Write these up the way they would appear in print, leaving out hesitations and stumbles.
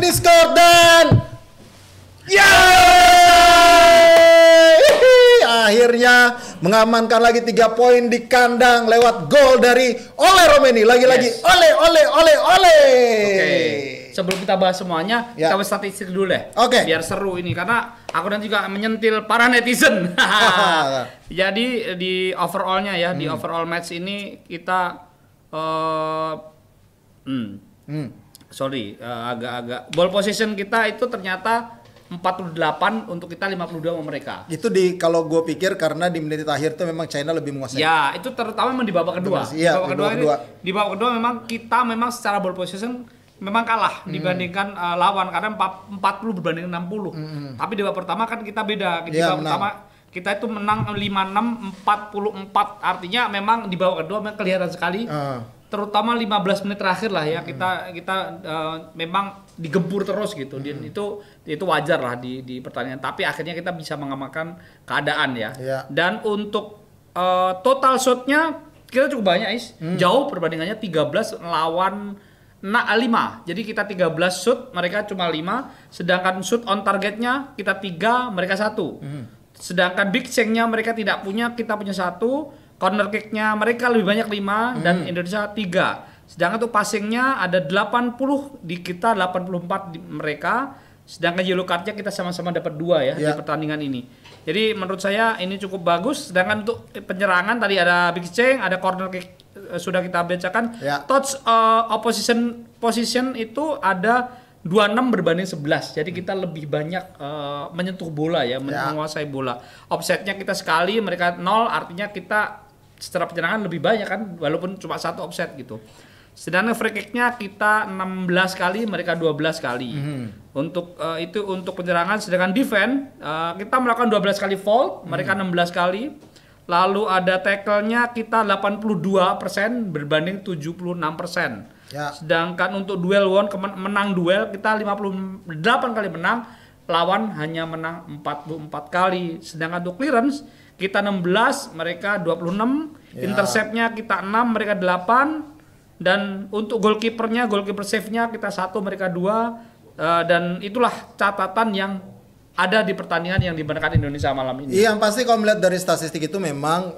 to Discord dan akhirnya mengamankan lagi 3 poin di kandang lewat gol dari Ole Romeni. Lagi-lagi Ole. Oke. Sebelum kita bahas semuanya, kita bahas statistik dulu deh. Oke. Biar seru ini karena aku nanti juga menyentil para netizen. Jadi di overallnya ya, di overall match ini kita agak-agak ball position kita itu ternyata 48 untuk kita 52 sama mereka. Itu kalau gue pikir karena di menit akhir itu memang China lebih menguasai. Ya, itu terutama memang di babak kedua. Iya, di babak kedua memang kita secara ball position memang kalah dibandingkan lawan karena 40 berbanding 60. Tapi di babak pertama kan kita beda. Di babak pertama kita itu menang 56 44. Artinya memang di babak kedua memang kelihatan sekali. Terutama 15 menit terakhir lah ya kita memang digempur terus gitu. Dan itu wajar lah di pertandingan. Tapi akhirnya kita bisa mengamankan keadaan ya. Dan untuk total shotnya kita cukup banyak jauh perbandingannya 13 lawan 5. Jadi kita 13 shoot, mereka cuma 5. Sedangkan shoot on targetnya kita 3, mereka 1. Sedangkan big chance-nya mereka tidak punya, kita punya 1. Corner kick-nya mereka lebih banyak 5 dan Indonesia 3. Sedangkan tuh passing-nya ada 80 di kita, 84 di mereka. Sedangkan yellow card-nya kita sama-sama dapat 2 ya di pertandingan ini. Jadi menurut saya ini cukup bagus. Sedangkan untuk penyerangan tadi ada big chance, ada corner kick sudah kita bacakan. Touch opposition position itu ada 26 berbanding 11. Jadi kita lebih banyak menyentuh bola ya, menguasai bola. Offset-nya kita sekali, mereka 0, artinya kita secara penyerangan lebih banyak kan, walaupun cuma 1 offset gitu. Sedangkan free kick-nya kita 16 kali, mereka 12 kali. Untuk itu untuk penyerangan. Sedangkan defense kita melakukan 12 kali foul, mereka 16 kali. Lalu ada tackle-nya kita 82% berbanding 76%. Sedangkan untuk duel menang duel kita 58 kali menang, lawan hanya menang 44 kali. Sedangkan untuk clearance kita 16, mereka 26. Intercept-nya kita 6, mereka 8. Dan untuk goalkeeper save-nya kita 1, mereka 2. Dan itulah catatan yang ada di pertandingan yang dimenangkan Indonesia malam ini. Iya, yang pasti kalau melihat dari statistik itu memang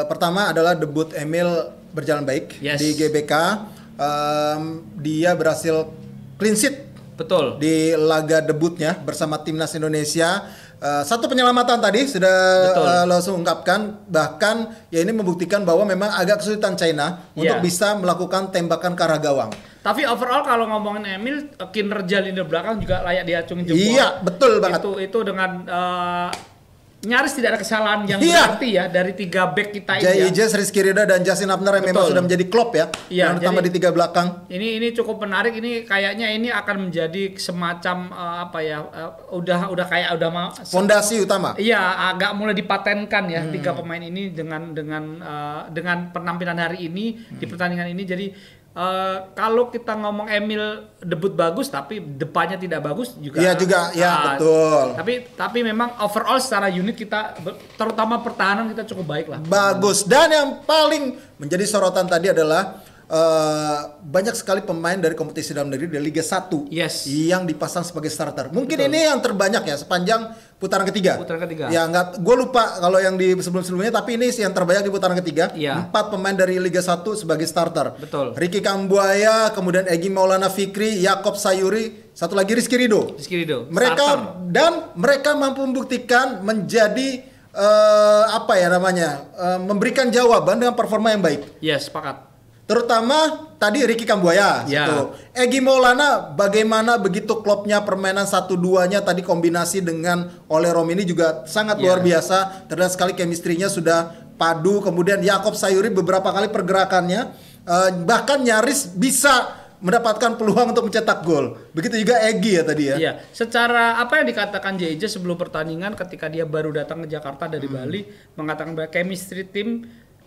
pertama adalah debut Emil berjalan baik di GBK. Dia berhasil clean sheet. Betul. Di laga debutnya bersama timnas Indonesia. 1 penyelamatan tadi sudah langsung ungkapkan, bahkan ya ini membuktikan bahwa memang agak kesulitan China untuk bisa melakukan tembakan ke arah gawang. Tapi overall kalau ngomongin Emil, kinerja lini belakang juga layak diacungin jempol. Iya, betul banget. Itu dengan nyaris tidak ada kesalahan yang berarti ya dari 3 back kita ini. Jay Ijes, Rizky Ridha dan Justin Abner yang memang sudah menjadi klop ya. Yang utama di 3 belakang. Ini cukup menarik. Ini kayaknya ini akan menjadi semacam udah fondasi utama. Iya, agak mulai dipatenkan ya 3 pemain ini dengan penampilan hari ini di pertandingan ini. Jadi kalau kita ngomong Emil debut bagus tapi depannya tidak bagus juga. Iya juga, betul. Tapi memang overall secara unit kita terutama pertahanan kita cukup baik lah. Bagus. Dan yang paling menjadi sorotan tadi adalah banyak sekali pemain dari kompetisi dalam negeri dari Liga 1 yang dipasang sebagai starter. Mungkin ini yang terbanyak ya sepanjang putaran ketiga. Ya gue lupa kalau yang di sebelum-sebelumnya, tapi ini yang terbanyak di putaran ketiga. 4 pemain dari Liga 1 sebagai starter. Betul. Ricky Kambuaya, kemudian Egy Maulana Fikri, Yakob Sayuri, satu lagi Rizky Ridho. Mereka mampu membuktikan menjadi memberikan jawaban dengan performa yang baik. Sepakat. Terutama tadi Ricky Kambuaya Egy Maulana, bagaimana begitu klopnya permainan 1-2-nya tadi kombinasi dengan Ole Romeni juga sangat luar biasa. Terlihat sekali chemistry-nya sudah padu. Kemudian Yakob Sayuri beberapa kali pergerakannya bahkan nyaris bisa mendapatkan peluang untuk mencetak gol. Begitu juga Egy ya tadi ya. Iya, secara apa yang dikatakan JJ sebelum pertandingan ketika dia baru datang ke Jakarta dari Bali, mengatakan bahwa chemistry tim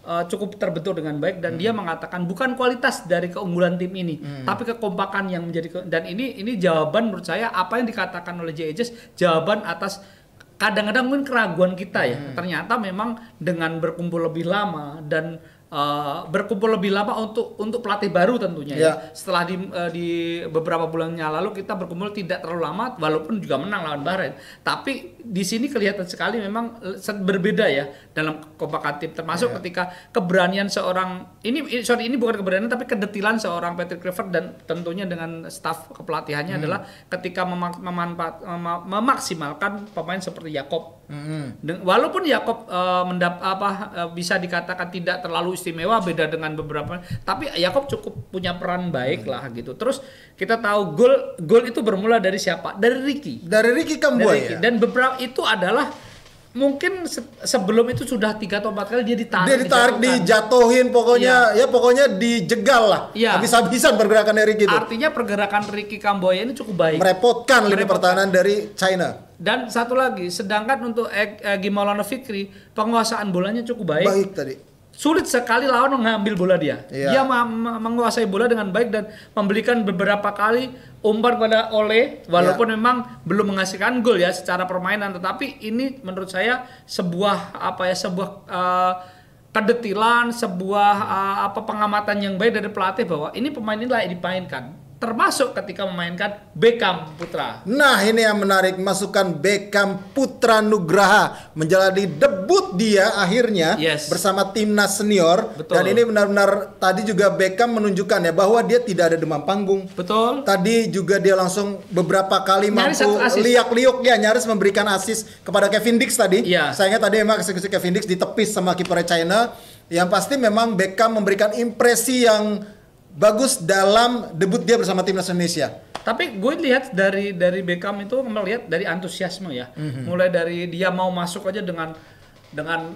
cukup terbentuk dengan baik, dan dia mengatakan bukan kualitas dari keunggulan tim ini, tapi kekompakan yang menjadi dan ini jawaban menurut saya apa yang dikatakan oleh JJ, jawaban atas kadang-kadang mungkin keraguan kita ya. Ternyata memang dengan berkumpul lebih lama dan berkumpul lebih lama untuk pelatih baru tentunya ya. Setelah di beberapa bulannya lalu kita berkumpul tidak terlalu lama walaupun juga menang lawan Bahrain. Tapi di sini kelihatan sekali memang berbeda ya dalam kompakan tim, termasuk ketika keberanian seorang ini bukan keberanian tapi kedetilan seorang Patrick Kluivert dan tentunya dengan staf kepelatihannya adalah ketika memaksimalkan pemain seperti Jakob. Walaupun Jakob bisa dikatakan tidak terlalu istimewa beda dengan beberapa, tapi Jakob cukup punya peran baik lah gitu. Terus kita tahu gol itu bermula dari siapa? Dari Ricky Kambuaya. Dan beberapa itu adalah mungkin sebelum itu sudah 3 atau 4 kali dia ditarik, dijatuhin, pokoknya dijegal lah. Habis-habisan pergerakan Ricky itu. Artinya pergerakan Ricky Kambuaya ini cukup baik. Merepotkan lini pertahanan dari China. Dan satu lagi, sedangkan untuk Egy Maulana Fikri penguasaan bolanya cukup baik. Baik tadi. Sulit sekali lawan mengambil bola dia. Dia menguasai bola dengan baik dan memberikan beberapa kali umpan pada Ole walaupun memang belum menghasilkan gol ya secara permainan, tetapi ini menurut saya sebuah kedetilan, sebuah pengamatan yang baik dari pelatih bahwa ini pemain ini layak dimainkan. Termasuk ketika memainkan Beckham Putra. Nah, ini yang menarik, masukkan Beckham Putra Nugraha menjalani debut dia akhirnya bersama timnas senior. Betul. Dan ini benar-benar tadi juga Beckham menunjukkan ya bahwa dia tidak ada demam panggung. Betul. Tadi juga dia langsung beberapa kali mampu liak-liuk ya nyaris memberikan assist kepada Kevin Dix tadi. Sayangnya tadi memang eksekusi Kevin Dix ditepis sama kiper China. Yang pasti memang Beckham memberikan impresi yang bagus dalam debut dia bersama timnas Indonesia. Tapi gue lihat dari Beckham itu melihat dari antusiasme ya. Mulai dari dia mau masuk aja dengan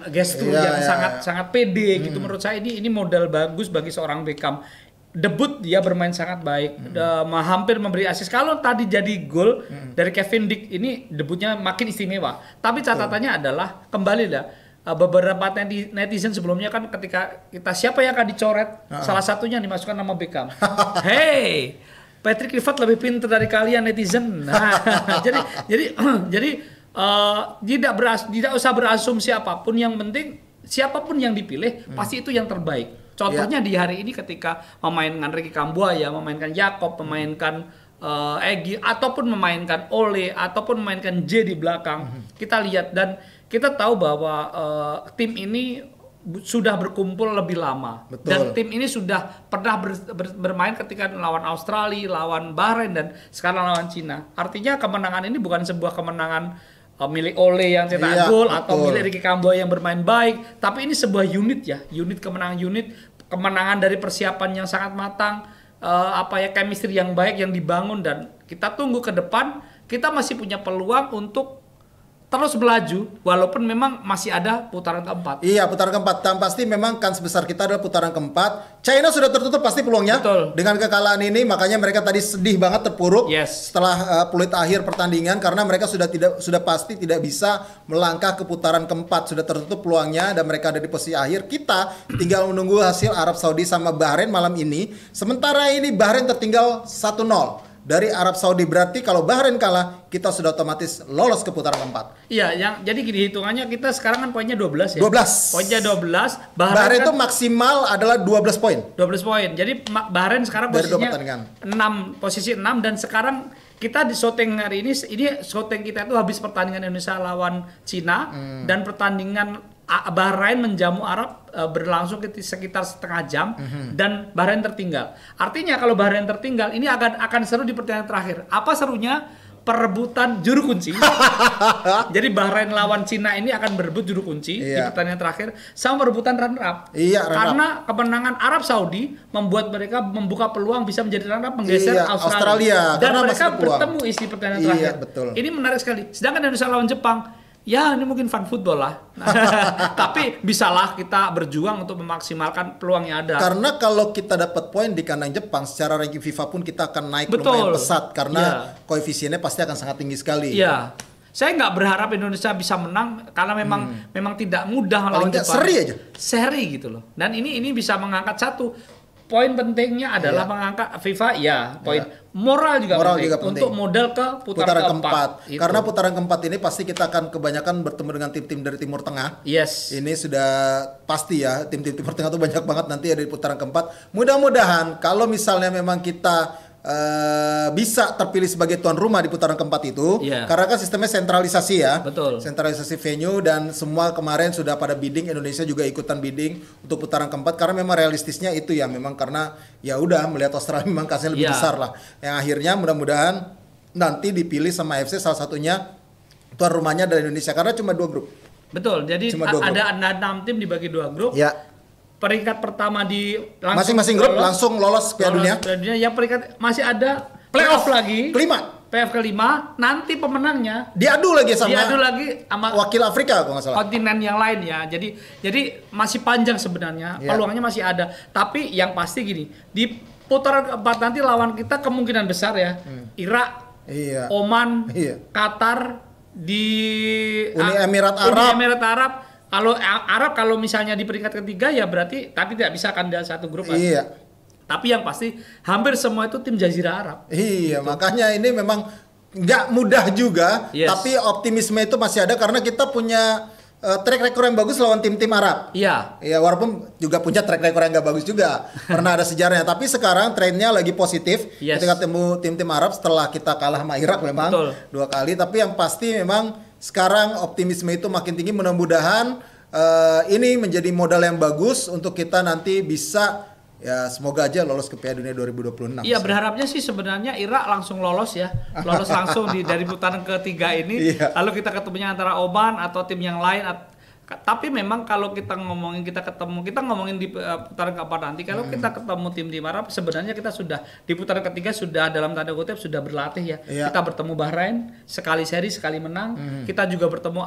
gestur yang sangat pede gitu. Menurut saya ini modal bagus bagi seorang Beckham. Debut dia bermain sangat baik. Hampir memberi assist. Kalau tadi jadi gol dari Kevin Dix ini debutnya makin istimewa. Tapi catatannya adalah kembali dah beberapa netizen sebelumnya kan ketika kita siapa yang akan dicoret, salah satunya dimasukkan nama Beckham. Hey, Patrick Kluivert lebih pintar dari kalian netizen. Nah, jadi tidak usah berasumsi apapun, yang penting siapapun yang dipilih pasti itu yang terbaik. Contohnya di hari ini ketika memainkan Ricky Kambuaya, memainkan Jakob, memainkan Egy, ataupun memainkan Ole, ataupun memainkan J di belakang. Kita lihat dan kita tahu bahwa tim ini sudah berkumpul lebih lama. Betul. Dan tim ini sudah pernah bermain ketika lawan Australia, lawan Bahrain, dan sekarang lawan Cina. Artinya kemenangan ini bukan sebuah kemenangan milik Ole yang cetak gol atau milik Ricky Kambuaya yang bermain baik, tapi ini sebuah unit kemenangan dari persiapan yang sangat matang, chemistry yang baik yang dibangun, dan kita tunggu ke depan kita masih punya peluang untuk terus melaju walaupun memang masih ada putaran keempat. Iya, putaran keempat. Dan pasti memang kans besar kita adalah putaran keempat. China sudah tertutup pasti peluangnya. Betul. Dengan kekalahan ini makanya mereka tadi sedih banget, terpuruk setelah peluit akhir pertandingan karena mereka sudah pasti tidak bisa melangkah ke putaran keempat. Sudah tertutup peluangnya dan mereka ada di posisi akhir. Kita tinggal menunggu hasil Arab Saudi sama Bahrain malam ini. Sementara ini Bahrain tertinggal 1-0 dari Arab Saudi. Berarti kalau Bahrain kalah, kita sudah otomatis lolos ke putaran keempat. Iya, jadi gini hitungannya, kita sekarang kan poinnya 12 ya. 12. Poinnya 12. Bahrain itu maksimal adalah 12 poin. 12 poin. Jadi Bahrain sekarang posisi 6 dan sekarang kita di syuting hari ini syuting kita itu habis pertandingan Indonesia lawan Cina dan pertandingan Bahrain menjamu Arab berlangsung sekitar setengah jam dan Bahrain tertinggal. Artinya kalau Bahrain tertinggal ini akan seru di pertandingan terakhir. Apa serunya? Perebutan juru kunci. Jadi Bahrain lawan Cina ini akan berebut juru kunci di pertandingan terakhir sama perebutan runner up. Karena kemenangan Arab Saudi membuat mereka membuka peluang bisa menjadi runner up menggeser Australia. Dan mereka bertemu isi pertandingan terakhir. Betul. Ini menarik sekali. Sedangkan Indonesia lawan Jepang, ya ini mungkin fun football lah. Tapi bisalah kita berjuang untuk memaksimalkan peluang yang ada. Karena kalau kita dapat poin di kandang Jepang, secara ranking FIFA pun kita akan naik lumayan pesat. Karena koefisiennya pasti akan sangat tinggi sekali. Iya. Saya nggak berharap Indonesia bisa menang karena memang tidak mudah melawan Jepang. Seri aja. Seri gitu loh. Dan ini bisa mengangkat satu. poin pentingnya adalah mengangkat FIFA poin moral juga penting untuk modal ke putaran keempat. Karena putaran keempat ini pasti kita akan kebanyakan bertemu dengan tim-tim dari Timur Tengah. Yes. Ini sudah pasti ya, tim-tim Timur Tengah tuh banyak banget nanti ada di putaran keempat. Mudah-mudahan kalau misalnya memang kita bisa terpilih sebagai tuan rumah di putaran keempat itu, karena kan sistemnya sentralisasi ya. Betul. Sentralisasi venue dan semua kemarin sudah pada bidding, Indonesia juga ikutan bidding untuk putaran keempat karena memang realistisnya itu ya, memang karena ya udah melihat Australia memang kasnya lebih besar lah. Yang akhirnya mudah-mudahan nanti dipilih sama AFC salah satunya tuan rumahnya dari Indonesia karena cuma 2 grup. Betul. Jadi ada 6 tim dibagi 2 grup. Ya. Peringkat pertama di masing-masing grup langsung lolos Piala Dunia. Yang peringkat masih ada playoff lagi. Playoff kelima, nanti pemenangnya diadu lagi sama wakil Afrika kalau nggak salah. Kontinen yang lain ya. Jadi masih panjang sebenarnya. Peluangnya masih ada. Tapi yang pasti gini, di putaran keempat nanti lawan kita kemungkinan besar ya. Irak, Oman, Qatar, di Uni Emirat Arab. Kalau Arab kalau misalnya di peringkat ketiga ya berarti tapi tidak bisa kan dalam satu grup kan. Tapi yang pasti hampir semua itu tim Jazirah Arab. Gitu. Makanya ini memang nggak mudah juga, tapi optimisme itu masih ada karena kita punya track record yang bagus lawan tim-tim Arab. Iya. Ya walaupun juga punya track record yang nggak bagus juga. Pernah ada sejarahnya, tapi sekarang trennya lagi positif ketika ketemu tim-tim Arab setelah kita kalah sama Irak memang 2 kali, tapi yang pasti memang sekarang optimisme itu makin tinggi, mudah-mudahan ini menjadi modal yang bagus untuk kita nanti bisa ya semoga aja lolos ke Piala Dunia 2026. Iya, berharapnya sih sebenarnya Irak langsung lolos ya. Lolos langsung dari putaran ketiga ini. Lalu kita ketemunya antara Oman atau tim yang lain. Tapi memang kalau kita ngomongin di putaran keempat nanti, kalau kita ketemu tim Arab, sebenarnya kita sudah di putaran ketiga sudah dalam tanda kutip sudah berlatih ya. Kita bertemu Bahrain sekali seri sekali menang. Kita juga bertemu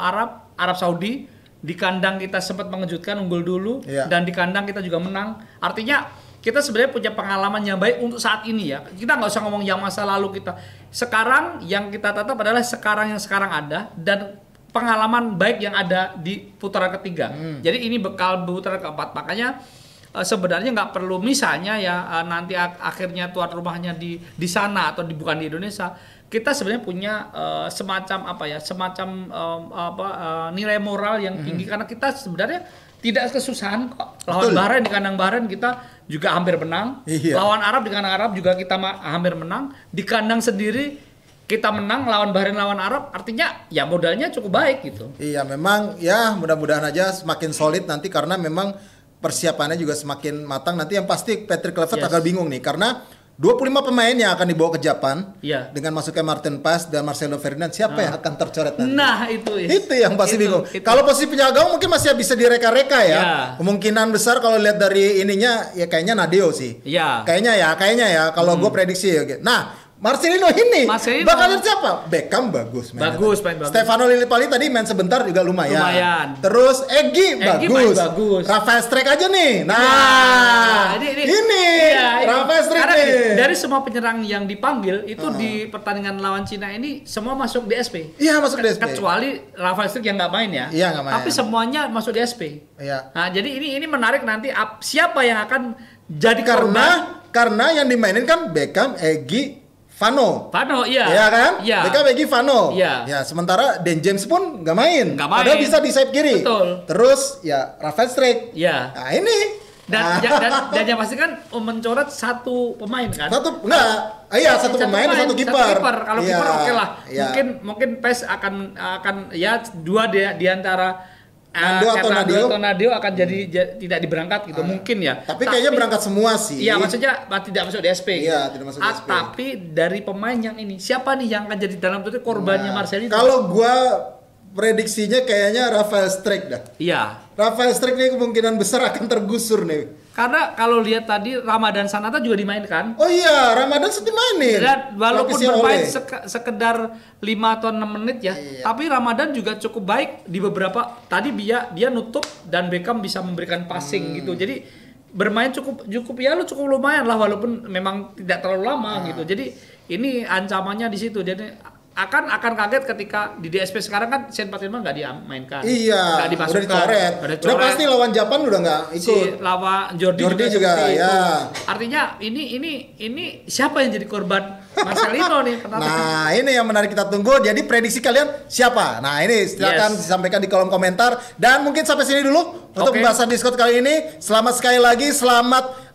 Arab Saudi di kandang kita sempat mengejutkan unggul dulu dan di kandang kita juga menang. Artinya kita sebenarnya punya pengalaman yang baik untuk saat ini ya. Kita nggak usah ngomong yang masa lalu kita. Sekarang yang kita tatap adalah sekarang yang sekarang ada dan pengalaman baik yang ada di putaran ketiga. Jadi ini bekal putaran keempat. Makanya sebenarnya nggak perlu misalnya ya nanti akhirnya tuan rumahnya di sana atau bukan di Indonesia. Kita sebenarnya punya semacam nilai moral yang tinggi karena kita sebenarnya tidak kesusahan kok. Lawan Bahrain di kandang Bahrain kita juga hampir menang. Lawan Arab di kandang Arab juga kita hampir menang. Di kandang sendiri kita menang lawan Bahrain lawan Arab, artinya ya modalnya cukup baik gitu. Iya, memang ya mudah-mudahan aja semakin solid nanti karena memang persiapannya juga semakin matang. Nanti yang pasti Patrick Kluivert agak bingung nih karena 25 pemain yang akan dibawa ke Jepang dengan masuknya Martin Paes dan Marcelo Ferdinand, siapa yang akan tercoret nanti? Nah itu yang pasti bingung. Kalau posisi penjaga gawang mungkin masih bisa direka-reka ya. Kemungkinan besar kalau lihat dari ininya ya kayaknya Nadeo sih. Kayaknya ya kalau gue prediksi ya. Nah Marcelino ini bakal siapa? Beckham bagus main bagus. Stefano Lillipali tadi main sebentar juga lumayan. Terus Egy bagus. Rafael Strijk aja nih. Ini Rafael Strijk nih. Dari semua penyerang yang dipanggil itu di pertandingan lawan Cina ini semua masuk DSP. Iya, masuk DSP. Kecuali Rafael Strijk yang nggak main ya. Iya, nggak main. Tapi semuanya masuk DSP. Iya. Nah, jadi ini menarik nanti siapa yang akan jadi korban. Karena yang dimainin kan Beckham, Egy, Vano, iya. Iya kan? Iya. Beckham, Egy, Vano. Iya. Ya, sementara Dan James pun nggak main. Padahal bisa di sayap kiri. Betul. Terus ya Rafael Strijk. Iya. Nah, ini. Dan yang pasti kan mencoret satu pemain kan? Satu pemain, satu kiper. Kalau kiper oke lah. Mungkin PES akan ya 2 di antara Nando atau Nadio akan jadi tidak diberangkat gitu mungkin ya. Tapi kayaknya berangkat semua sih. Iya, maksudnya tidak masuk DSP. Iya, tidak masuk DSP. Tapi dari pemain yang ini siapa nih yang akan jadi dalam tutup korbannya Marcelino? Kalau gua prediksinya kayaknya Rafael Strijk dah. Iya. Rafael Strijk nih kemungkinan besar akan tergusur nih. Karena kalau lihat tadi Ramadan Sananta juga dimainkan. Oh iya, Ramadan sudah dimainin. Dan walaupun bermain sekedar 5 atau 6 menit ya, tapi Ramadan juga cukup baik di beberapa. Tadi dia nutup dan Beckham bisa memberikan passing gitu. Jadi bermain cukup lumayan lah walaupun memang tidak terlalu lama gitu. Jadi ini ancamannya di situ. Jadi akan kaget ketika di DSP sekarang kan Sen Patriman nggak dimainkan. Iya. Nggak dimasukkan. Udah pasti lawan Jepang udah nggak ikut. Si lawan Jordi juga ya. Artinya ini siapa yang jadi korban Marcelino nih? Kenapa? Nah, ini yang menarik kita tunggu. Jadi prediksi kalian siapa? Nah, ini silakan disampaikan di kolom komentar. Dan mungkin sampai sini dulu untuk pembahasan Discord kali ini. Selamat sekali lagi, selamat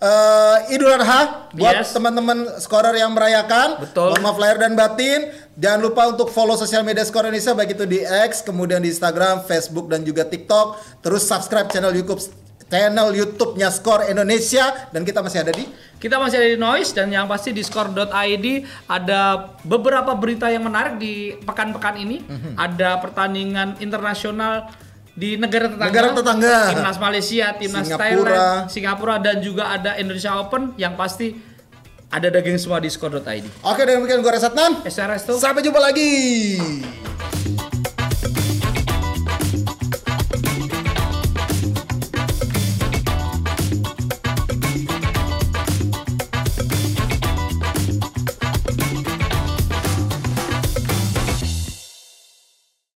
Idul Adha buat teman-teman scorer yang merayakan. Betul. Mohon maaf lahir dan batin. Jangan lupa untuk follow sosial media Skor Indonesia, baik itu di X, kemudian di Instagram, Facebook, dan juga TikTok. Terus subscribe channel YouTube-nya Skor Indonesia. Dan kita masih ada di Noise, dan yang pasti di skor.id ada beberapa berita yang menarik di pekan-pekan ini. Ada pertandingan internasional di negara tetangga. Timnas Malaysia, Timnas Thailand, Singapura, dan juga ada Indonesia Open. Yang pasti ada daging semua di skor.id. Oke, dan demikian gue Resatnan. SRS tuh. Sampai jumpa lagi.